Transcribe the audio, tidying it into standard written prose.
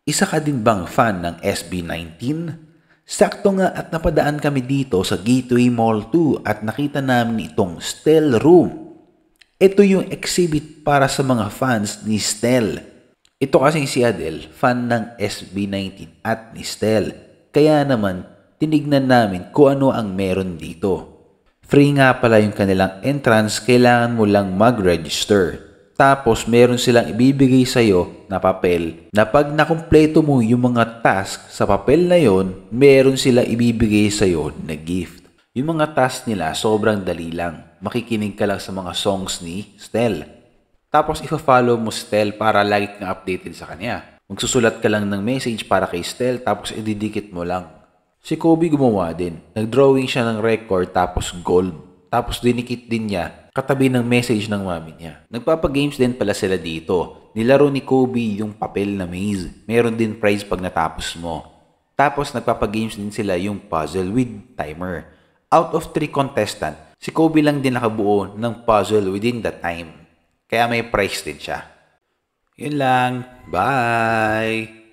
Isa ka din bang fan ng SB19? Sakto nga at napadaan kami dito sa Gateway Mall 2 at nakita namin itong Stell Room. Ito yung exhibit para sa mga fans ni Stell. Ito kasing si Adele, fan ng SB19 at ni Stell. Kaya naman, tinignan namin kung ano ang meron dito. Free nga pala yung kanilang entrance, kailangan mo lang mag-register. Tapos meron silang ibibigay sa'yo na papel na pag nakumpleto mo yung mga task sa papel na yon, meron silang ibibigay sa'yo na gift. Yung mga task nila sobrang dali lang. Makikinig ka lang sa mga songs ni Stell. Tapos ifa-follow mo Stell para lagi kang updated sa kanya. Magsusulat ka lang ng message para kay Stell tapos ididikit mo lang. Si Kobe gumawa din. Nag-drawing siya ng record tapos gold. Tapos dinikit din niya katabi ng message ng mami niya. Nagpapagames din pala sila dito. Nilaro ni Kobe yung papel na maze. Meron din prize pag natapos mo. Tapos nagpapagames din sila yung puzzle with timer. Out of 3 contestant, si Kobe lang din nakabuo ng puzzle within the time. Kaya may prize din siya. Yun lang. Bye!